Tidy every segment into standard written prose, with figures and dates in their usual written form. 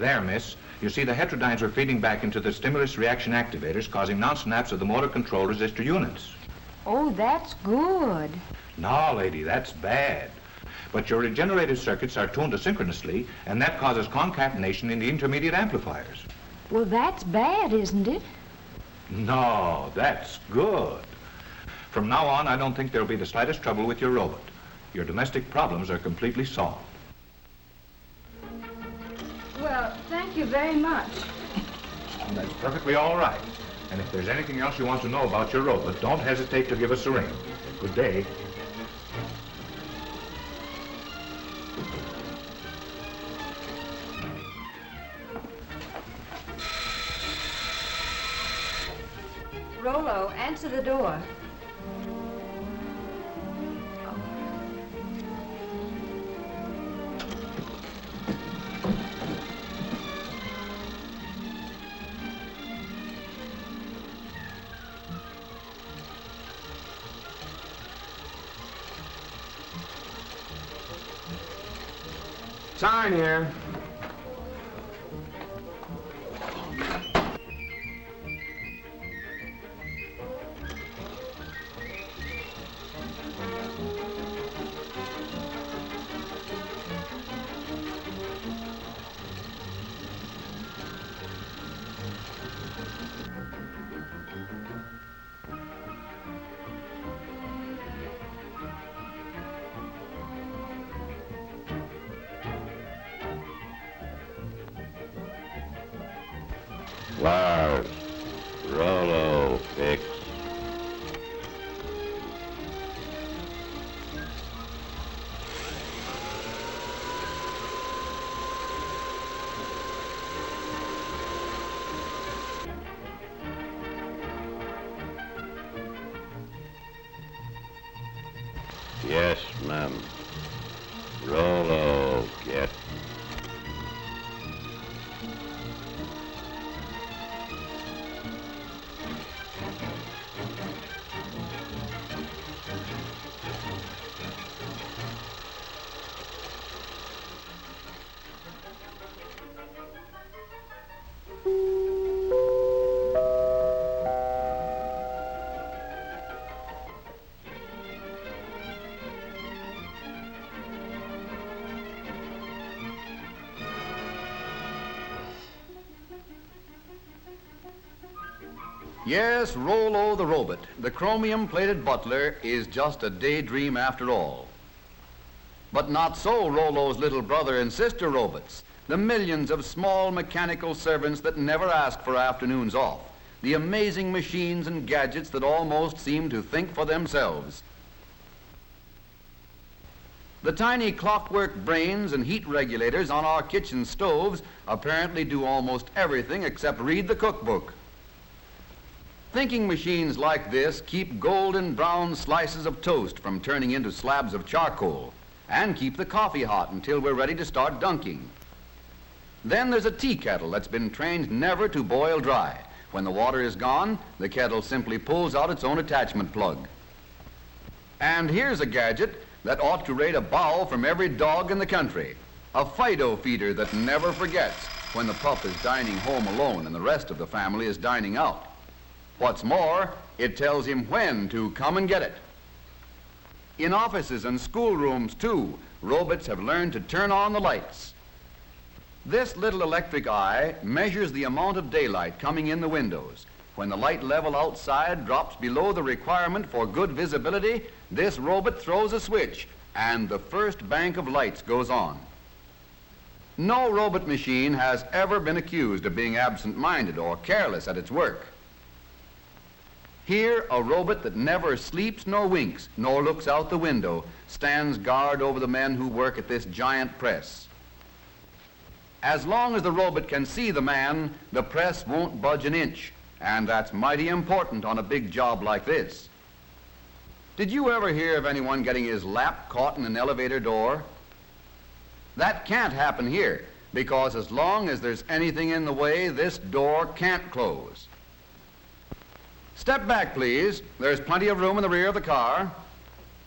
There, miss. You see, the heterodynes were feeding back into the stimulus reaction activators, causing non-snaps of the motor control resistor units. Oh, that's good. No, lady, that's bad. But your regenerative circuits are tuned asynchronously, and that causes concatenation in the intermediate amplifiers. Well, that's bad, isn't it? No, that's good. From now on, I don't think there'll be the slightest trouble with your robot. Your domestic problems are completely solved. Well, thank you very much. That's perfectly all right. And if there's anything else you want to know about your robot, don't hesitate to give us a ring. Good day. Rollo, answer the door. Sign here. Lars, Rollo, fix. Yes, ma'am. Rollo, get. Yes, Rollo the robot, the chromium-plated butler, is just a daydream after all. But not so Rollo's little brother and sister robots, the millions of small mechanical servants that never ask for afternoons off, the amazing machines and gadgets that almost seem to think for themselves. The tiny clockwork brains and heat regulators on our kitchen stoves apparently do almost everything except read the cookbook. Thinking machines like this keep golden brown slices of toast from turning into slabs of charcoal and keep the coffee hot until we're ready to start dunking. Then there's a tea kettle that's been trained never to boil dry. When the water is gone, the kettle simply pulls out its own attachment plug. And here's a gadget that ought to rate a bow from every dog in the country, a Fido feeder that never forgets when the pup is dining home alone and the rest of the family is dining out. What's more, it tells him when to come and get it. In offices and schoolrooms, too, robots have learned to turn on the lights. This little electric eye measures the amount of daylight coming in the windows. When the light level outside drops below the requirement for good visibility, this robot throws a switch, and the first bank of lights goes on. No robot machine has ever been accused of being absent-minded or careless at its work. Here, a robot that never sleeps nor winks, nor looks out the window, stands guard over the men who work at this giant press. As long as the robot can see the man, the press won't budge an inch, and that's mighty important on a big job like this. Did you ever hear of anyone getting his lap caught in an elevator door? That can't happen here, because as long as there's anything in the way, this door can't close. Step back, please. There's plenty of room in the rear of the car.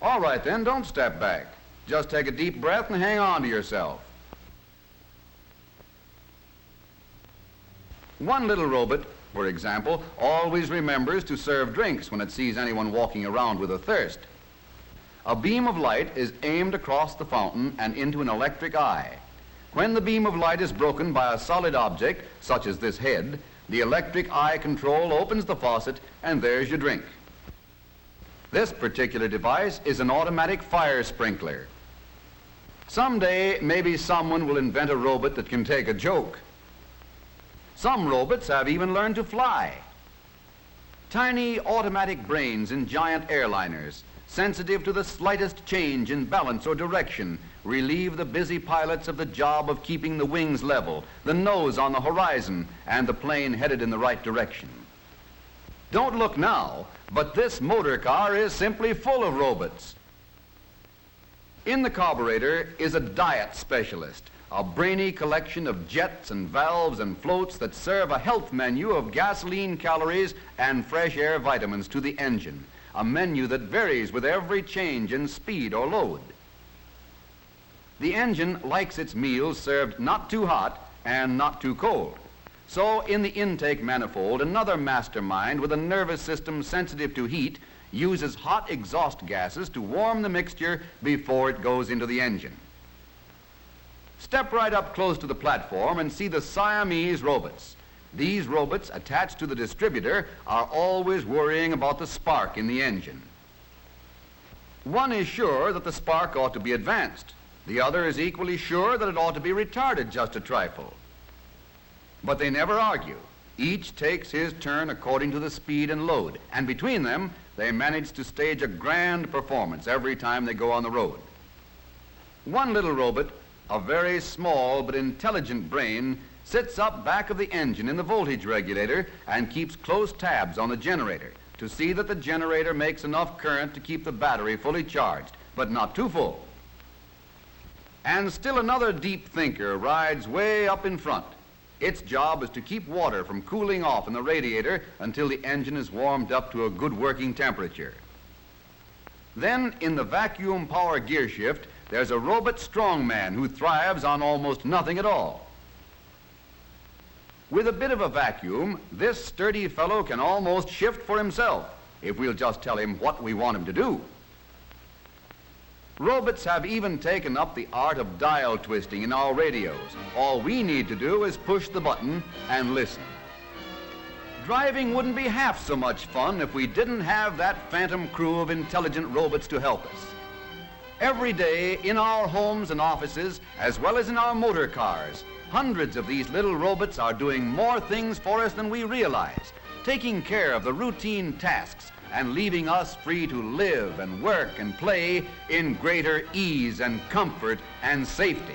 All right, then, don't step back. Just take a deep breath and hang on to yourself. One little robot, for example, always remembers to serve drinks when it sees anyone walking around with a thirst. A beam of light is aimed across the fountain and into an electric eye. When the beam of light is broken by a solid object, such as this head, the electric eye control opens the faucet and there's your drink. This particular device is an automatic fire sprinkler. Someday, maybe someone will invent a robot that can take a joke. Some robots have even learned to fly. Tiny automatic brains in giant airliners, sensitive to the slightest change in balance or direction, relieve the busy pilots of the job of keeping the wings level, the nose on the horizon, and the plane headed in the right direction. Don't look now, but this motor car is simply full of robots. In the carburetor is a diet specialist, a brainy collection of jets and valves and floats that serve a health menu of gasoline calories and fresh air vitamins to the engine, a menu that varies with every change in speed or load. The engine likes its meals served not too hot and not too cold. So in the intake manifold, another mastermind with a nervous system sensitive to heat uses hot exhaust gases to warm the mixture before it goes into the engine. Step right up close to the platform and see the Siamese robots. These robots attached to the distributor are always worrying about the spark in the engine. One is sure that the spark ought to be advanced. The other is equally sure that it ought to be retarded just a trifle. But they never argue. Each takes his turn according to the speed and load, and between them, they manage to stage a grand performance every time they go on the road. One little robot, a very small but intelligent brain, sits up back of the engine in the voltage regulator and keeps close tabs on the generator to see that the generator makes enough current to keep the battery fully charged, but not too full. And still another deep thinker rides way up in front. Its job is to keep water from cooling off in the radiator until the engine is warmed up to a good working temperature. Then, in the vacuum power gear shift, there's a robot strongman who thrives on almost nothing at all. With a bit of a vacuum, this sturdy fellow can almost shift for himself if we'll just tell him what we want him to do. Robots have even taken up the art of dial twisting in our radios. All we need to do is push the button and listen. Driving wouldn't be half so much fun if we didn't have that phantom crew of intelligent robots to help us. Every day in our homes and offices, as well as in our motor cars, hundreds of these little robots are doing more things for us than we realize, taking care of the routine tasks and leaving us free to live and work and play in greater ease and comfort and safety.